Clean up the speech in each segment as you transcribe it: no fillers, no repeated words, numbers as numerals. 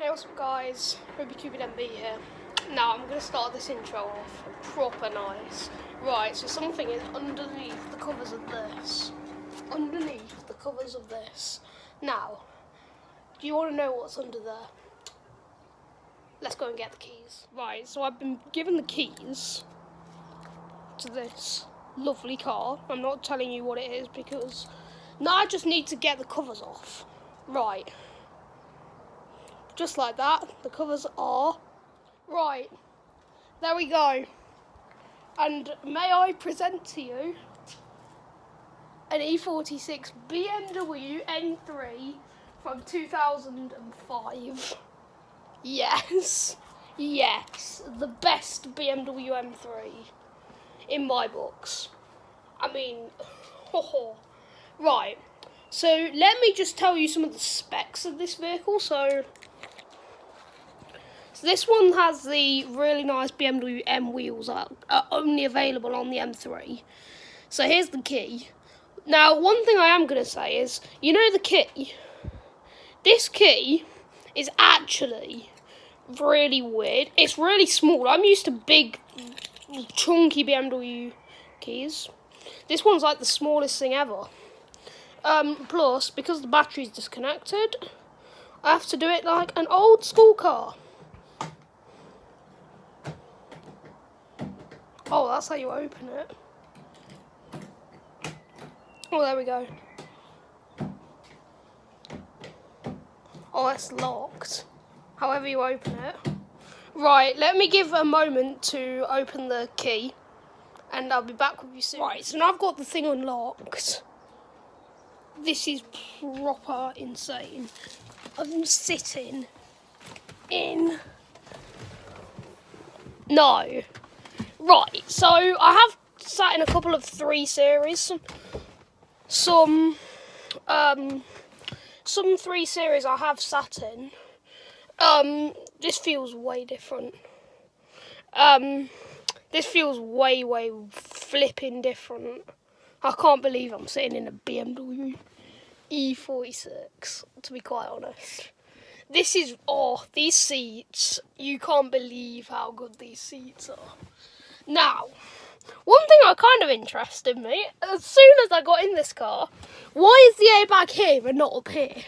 Hey, what's up guys, Bmw here. Now I'm going to start this intro off proper nice. Right, so something is underneath the covers of this. Underneath the covers of this. Now, do you want to know what's under there? Let's go and get the keys. Right, so I've been given the keys to this lovely car. I'm not telling you what it is because now I just need to get the covers off. Right. Just like that, the covers are right. There we go. And may I present to you an E46 Bmw M3 from 2005. Yes, the best BMW M3 in my books. I mean, right. So let me just tell you some of the specs of this vehicle. So this one has the really nice BMW M wheels that are only available on the M3. So here's the key. Now, one thing I am going to say is, you know the key? This key is actually really weird. It's really small. I'm used to big, chunky BMW keys. This one's like the smallest thing ever. Plus, because the battery's disconnected, I have to do it like an old school car. Oh, that's how you open it. Oh, there we go. Oh, it's locked. However you open it. Right, let me give a moment to open the key, and I'll be back with you soon. Right, so now I've got the thing unlocked. This is proper insane. I'm sitting in... No. Right, so I have sat in a couple of 3 Series. Some 3 Series I have sat in. This feels way different. This feels way flipping different. I can't believe I'm sitting in a BMW E46, to be quite honest. This is, these seats, you can't believe how good these seats are. Now, one thing that kind of interested me, as soon as I got in this car, why is the airbag here and not up here?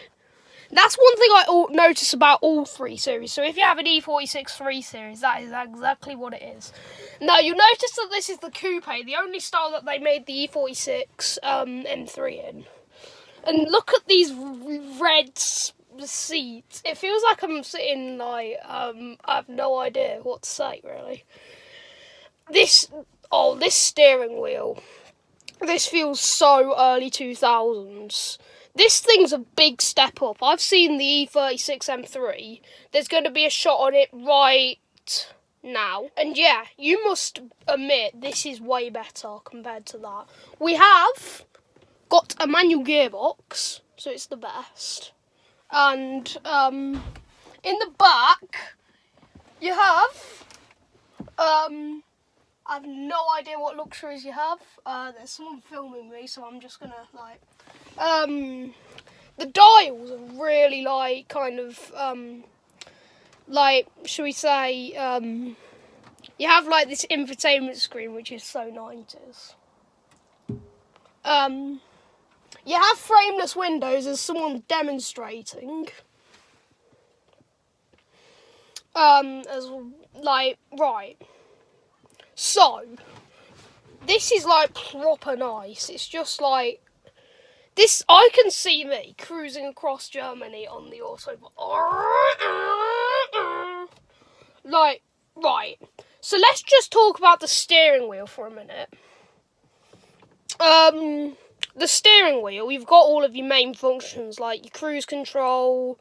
That's one thing I notice about all 3 Series. So if you have an E46 3 Series, that is exactly what it is. Now, you'll notice that this is the coupe, the only style that they made the E46 M3 in. And look at these red seats. It feels like I'm sitting like, I have no idea what to say, really. This steering wheel. This feels so early 2000s. This thing's a big step up. I've seen the E46 M3. There's going to be a shot on it right now. And yeah, you must admit this is way better compared to that. We have got a manual gearbox, so it's the best. And in the back, you have... I have no idea what luxuries you have. There's someone filming me, so I'm just gonna like... the dials are really like kind of like, should we say, you have like this infotainment screen which is so 90s. You have frameless windows as someone demonstrating. As like, right. So, this is like proper nice. It's just like this. I can see me cruising across Germany on the autobahn. Like, right. So let's just talk about the steering wheel for a minute. The steering wheel, you've got all of your main functions like your cruise control,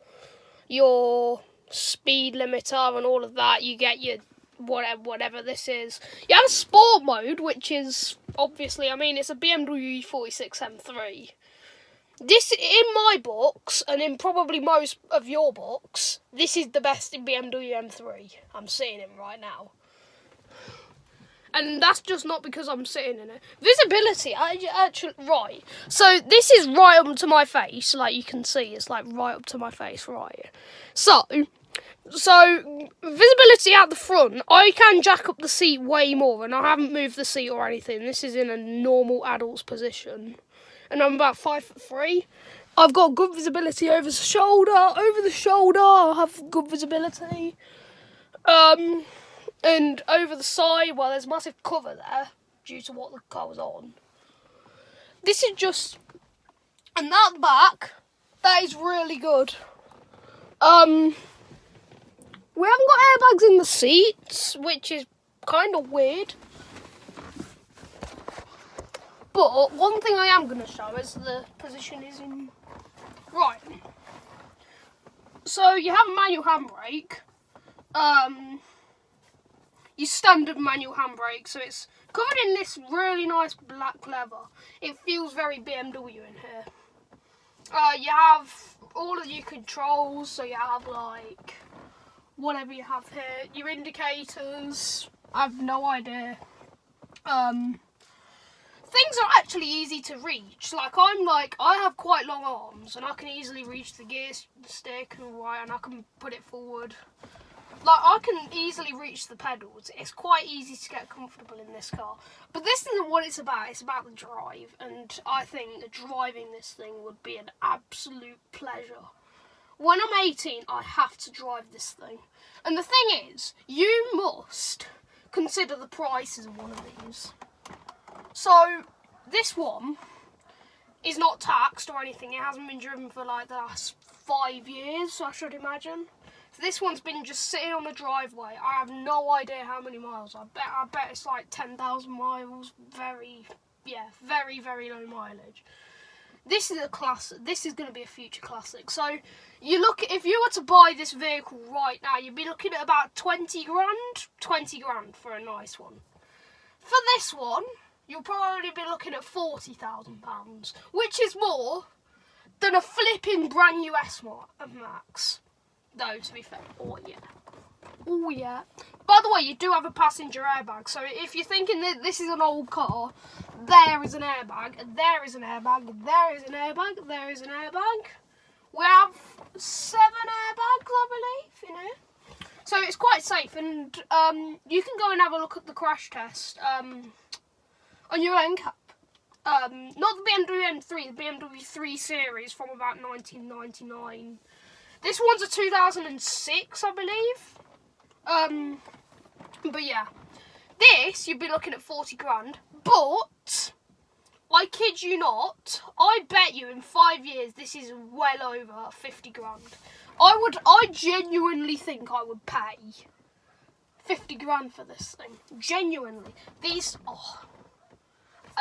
your speed limiter, and all of that. You get your whatever this is. You have a sport mode, which is obviously, I mean, it's a BMW E46 M3. This, in my books, and in probably most of your books, this is the best BMW M3. I'm sitting in right now. And that's just not because I'm sitting in it. Visibility, actually, right. So this is right up to my face, like you can see, it's like right up to my face, right. So, So, visibility at the front, I can jack up the seat way more, and I haven't moved the seat or anything. This is in a normal adult's position. And I'm about 5'3". I've got good visibility over the shoulder. I have good visibility. And over the side, well, there's massive cover there due to what the car was on. This is just, and that back, that is really good. We haven't got airbags in the seats, which is kind of weird. But one thing I am going to show is the position is in. Right. So you have a manual handbrake. Your standard manual handbrake. So it's covered in this really nice black leather. It feels very BMW in here. You have all of your controls. So you have like whatever you have here. Your indicators. I have no idea. Things are actually easy to reach. I have quite long arms and I can easily reach the gear stick and I can put it forward. I can easily reach the pedals. It's quite easy to get comfortable in this car. But this isn't what it's about. It's about the drive. And I think that driving this thing would be an absolute pleasure. When I'm 18, I have to drive this thing. And the thing is, you must consider the prices of one of these. So, this one is not taxed or anything. It hasn't been driven for like the last 5 years, I should imagine. So this one's been just sitting on the driveway. I have no idea how many miles. I bet it's like 10,000 miles. Very, very low mileage. This is a classic. This is going to be a future classic. So, if you were to buy this vehicle right now, you'd be looking at about 20 grand. 20 grand for a nice one. For this one, you'll probably be looking at £40,000, which is more than a flipping brand new S-Max. Though, to be fair, oh yeah. By the way, you do have a passenger airbag, so if you're thinking that this is an old car, there is an airbag, and there is an airbag, and there is an airbag, there is an airbag. We have 7 airbags, I believe, in here. So it's quite safe, and you can go and have a look at the crash test on your own cap. Not the Bmw M3, the Bmw 3 Series from about 1999. This one's a 2006, I believe. But yeah, this you'd be looking at 40 grand. But I kid you not, I bet you in 5 years this is well over 50 grand. I genuinely think I would pay 50 grand for this thing. Genuinely.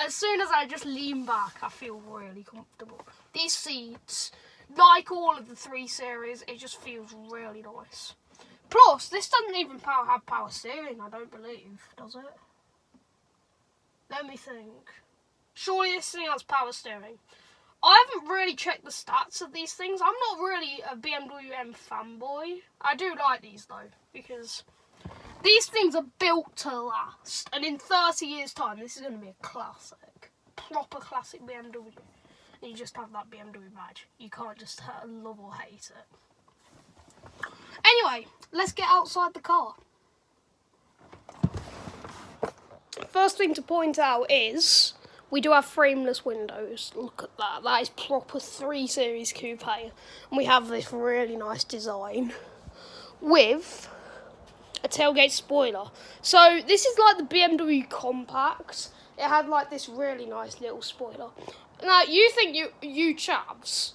As soon as I just lean back, I feel really comfortable. These seats, like all of the 3 Series, it just feels really nice. Plus, this doesn't even have power steering, I don't believe, does it? Let me think. Surely this thing has power steering. I haven't really checked the stats of these things. I'm not really a BMW M fanboy. I do like these though, because these things are built to last. And in 30 years' time, this is going to be a classic. Proper classic BMW. And you just have that BMW badge. You can't just love or hate it. Anyway, let's get outside the car. First thing to point out is we do have frameless windows. Look at that. That is proper 3 Series coupe. And we have this really nice design with a tailgate spoiler. So this is like the BMW Compact. It had like this really nice little spoiler. Now you think you chavs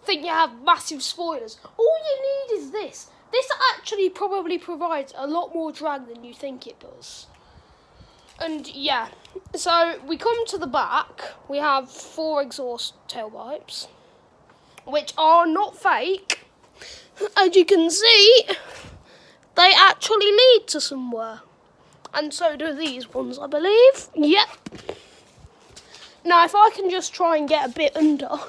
think you have massive spoilers. All you need is this. This actually probably provides a lot more drag than you think it does. And yeah, so we come to the back. We have 4 exhaust tailpipes, which are not fake. As you can see, they actually lead to somewhere. And so do these ones, I believe. Yep. Now, if I can just try and get a bit under.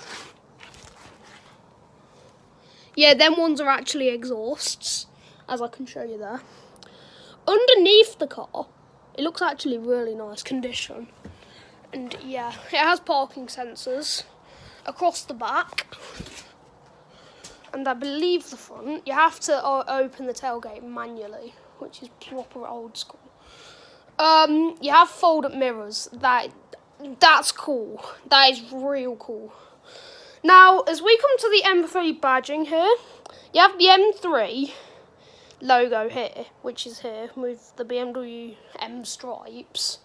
Yeah, them ones are actually exhausts, as I can show you there. Underneath the car, it looks actually really nice condition. And yeah, it has parking sensors across the back. and I believe the front, you have to open the tailgate manually, which is proper old school. You have fold-up mirrors. That's cool. That is real cool. Now, as we come to the M3 badging here, you have the M3 logo here, which is here, with the BMW M stripes,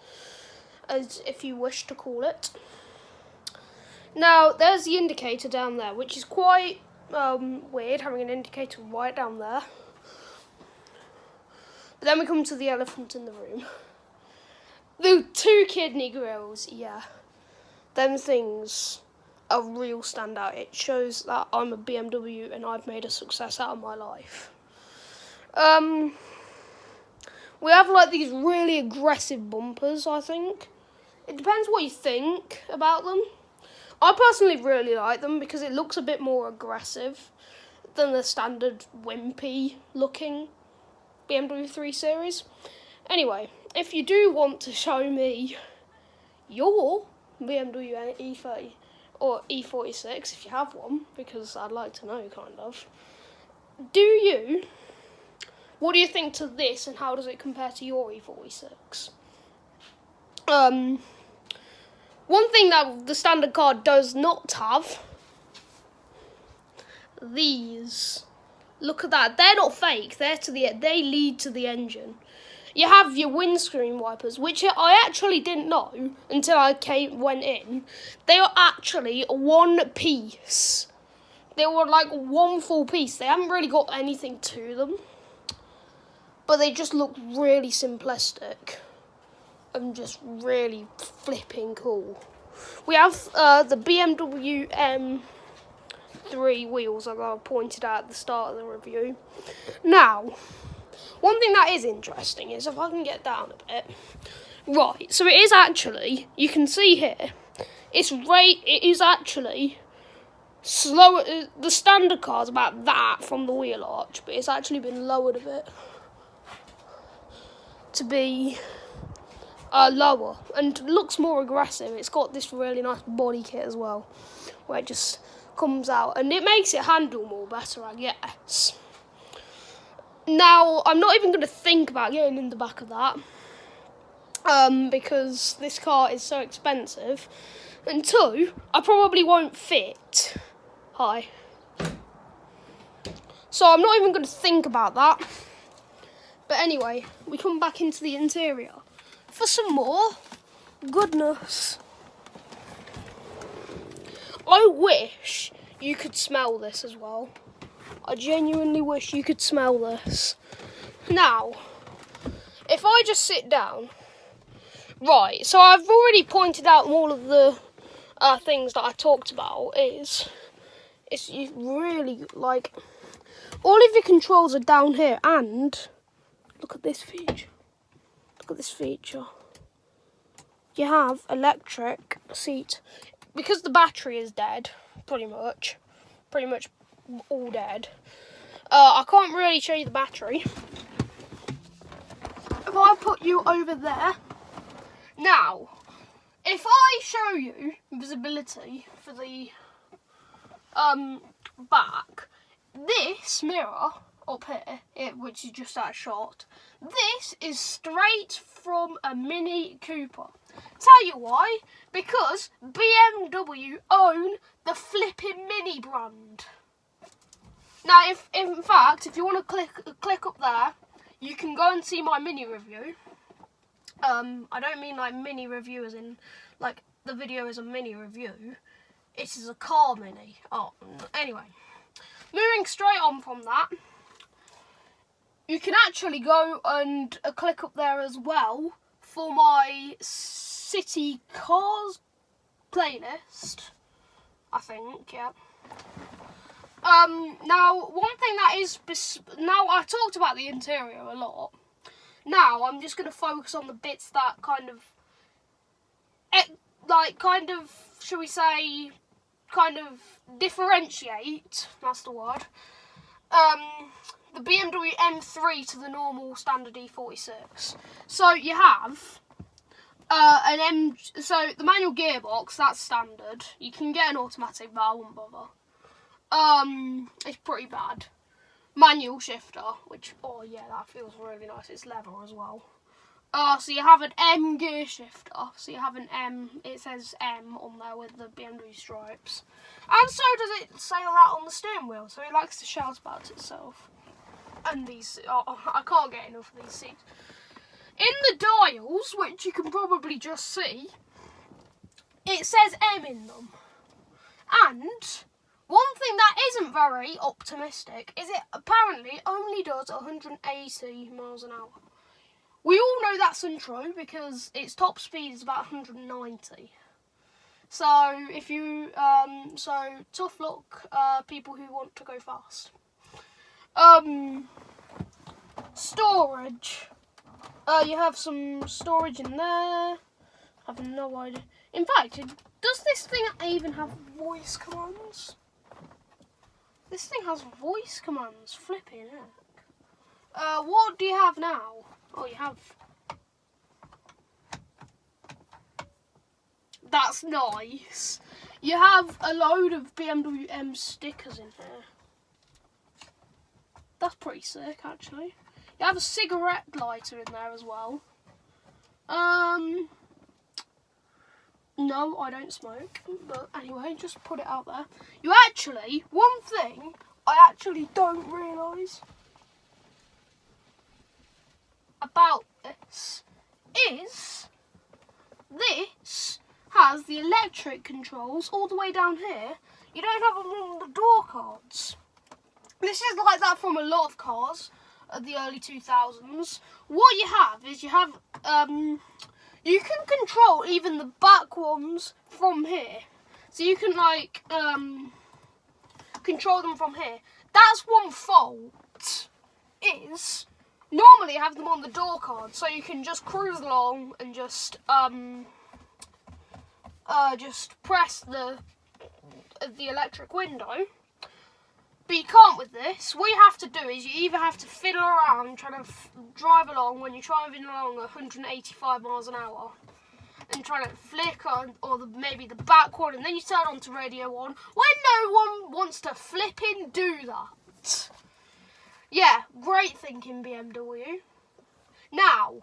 as if you wish to call it. Now, there's the indicator down there, which is quite weird, having an indicator right down there. But then we come to the elephant in the room. The 2 kidney grills, yeah. Them things are real standout. It shows that I'm a BMW and I've made a success out of my life. We have like these really aggressive bumpers, I think. It depends what you think about them. I personally really like them because it looks a bit more aggressive than the standard wimpy looking BMW 3 Series. Anyway, if you do want to show me your BMW E30 or E46, if you have one, because I'd like to know, kind of. What do you think to this, and how does it compare to your E46? One thing that the standard car does not have, these. Look at that. They're not fake. They lead to the engine. You have your windscreen wipers, which I actually didn't know until I went in. They are actually one piece. They were like one full piece. They haven't really got anything to them, but they just look really simplistic and just really flipping cool. We have the BMW M3 wheels, like I pointed out at the start of the review. Now, one thing that is interesting is, if I can get down a bit. Right, so it is actually, you can see here, it is actually slower. The standard car is about that from the wheel arch, but it's actually been lowered a bit to be lower and looks more aggressive. It's got this really nice body kit as well, where it just comes out, and it makes it handle more better, I guess. Now, I'm not even going to think about getting in the back of that, because this car is so expensive, and 2, I probably won't fit. Hi. So I'm not even going to think about that. But anyway, we come back into the interior for some more goodness. I wish you could smell this as well. I genuinely wish you could smell this. Now, if I just sit down, right, so I've already pointed out all of the things that I talked about. It's really, like, all of your controls are down here, and look at this feature. Look at this feature. You have electric seat. Because the battery is dead, pretty much all dead. I can't really show you the battery. If I put you over there, now, if I show you visibility for the back, this mirror up here, which is just that shot, this is straight from a Mini Cooper. Tell you why? Because BMW own the flipping Mini brand. Now, in fact, if you want to click up there, you can go and see my Mini review. I don't mean like mini review as in like the video is a mini review. It is a car mini. Oh, anyway, moving straight on from that, you can actually go and click up there as well for my city cars playlist, I think, yeah. Now, one thing that is, now I talked about the interior a lot. Now, I'm just going to focus on the bits that shall we say, kind of differentiate, that's the word, the BMW M3 to the normal standard E46. So, you have so the manual gearbox, that's standard. You can get an automatic, but I wouldn't bother. It's pretty bad. Manual shifter, which, oh yeah, that feels really nice. It's leather as well. So you have an M gear shifter. So you have an M, it says M on there with the BMW stripes. And so does it say that on the steering wheel, so it likes to shout about itself. And these, I can't get enough of these seats. In the dials, which you can probably just see, it says M in them. And one thing that isn't very optimistic is it apparently only does 180 miles an hour. We all know that's untrue because its top speed is about 190. So if you, so tough luck, people who want to go fast. Storage. You have some storage in there. I have no idea. In fact, does this thing even have voice commands? This thing has voice commands. Flipping heck. What do you have now? Oh, you have... That's nice. You have a load of BMW M stickers in here. That's pretty sick, actually. You have a cigarette lighter in there as well. No, I don't smoke. But anyway, just put it out there. You actually, one thing I actually don't realise about this is this has the electric controls all the way down here. You don't have them on the door cards. This is like that from a lot of cars of the early 2000s. What you have is you have you can control even the back ones from here. So you can like control them from here. That's one fault is normally you have them on the door card, so you can just cruise along and just press the electric window. But you can't with this. What you have to do is you either have to fiddle around trying to drive along when you're driving along 185 miles an hour and trying to flick on, or maybe the back one, and then you turn on to radio on when no one wants to flipping do that. Yeah, great thinking, BMW. Now,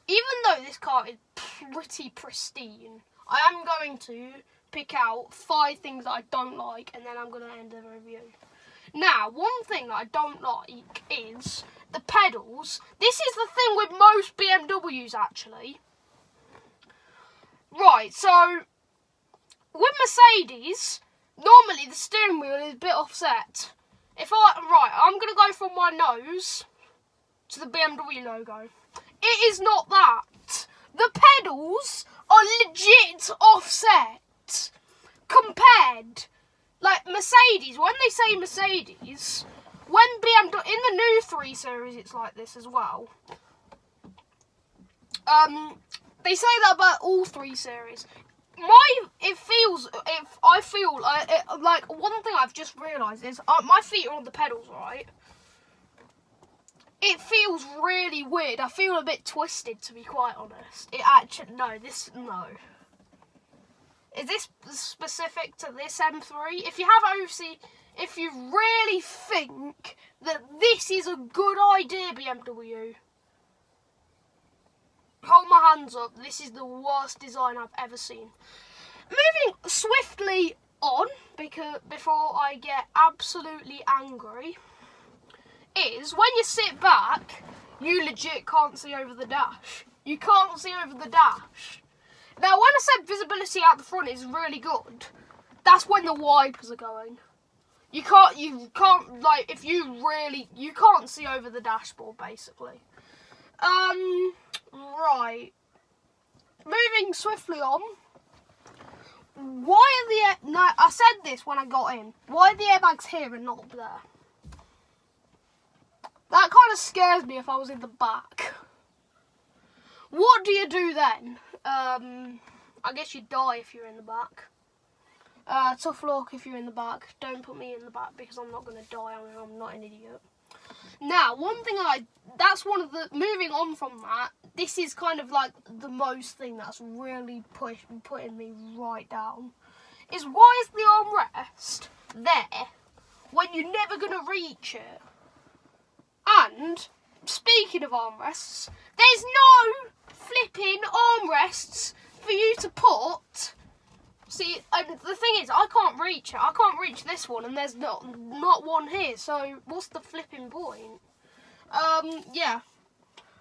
even though this car is pretty pristine, I am going to pick out 5 things that I don't like, and then I'm going to end the review. Now, one thing that I don't like is the pedals. This is the thing with most BMWs, actually. Right, so with Mercedes, normally the steering wheel is a bit offset. I'm going to go from my nose to the BMW logo. It is not that. The pedals are legit offset compared. Like Mercedes, when they say Mercedes, when BMW, in the new 3 Series it's like this as well. They say that about all 3 Series. I feel like one thing I've just realised is my feet are on the pedals, right? It feels really weird. I feel a bit twisted, to be quite honest. No. Is this specific to this M3? If you have if you really think that this is a good idea, BMW, hold my hands up. This is the worst design I've ever seen. Moving swiftly on, because before I get absolutely angry, is when you sit back, you legit can't see over the dash. You can't see over the dash. Now, when I said visibility out the front is really good, that's when the wipers are going. You can't see over the dashboard, basically. Right. Moving swiftly on. I said this when I got in. Why are the airbags here and not there? That kind of scares me if I was in the back. What do you do then? I guess you die if you're in the back. Tough luck if you're in the back. Don't put me in the back because I'm not going to die. I'm not an idiot. Now, one thing moving on from that, this is kind of like the most thing that's really putting me right down, is why is the armrest there when you're never going to reach it. And speaking of armrests, there's no flipping armrests for you to put. See, and the thing is, I can't reach it. I can't reach this one, and there's not one here. So what's the flipping point? Yeah,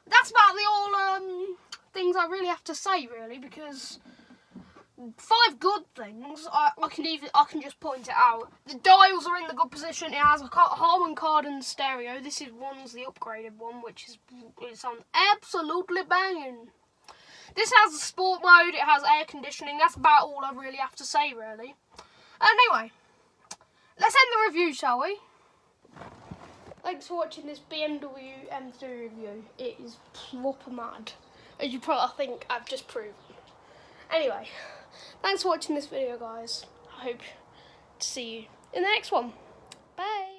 that's about the all things I really have to say, really, because 5 good things. I can just point it out. The dials are in the good position. It has a Harman Kardon stereo. This is the upgraded one, it sounds absolutely banging. This has a sport mode. It has air conditioning. That's about all I really have to say, really. Anyway, let's end the review, shall we? Thanks for watching this BMW M3 review. It is proper mad, as you probably think I've just proven. Anyway, thanks for watching this video, guys. I hope to see you in the next one. Bye.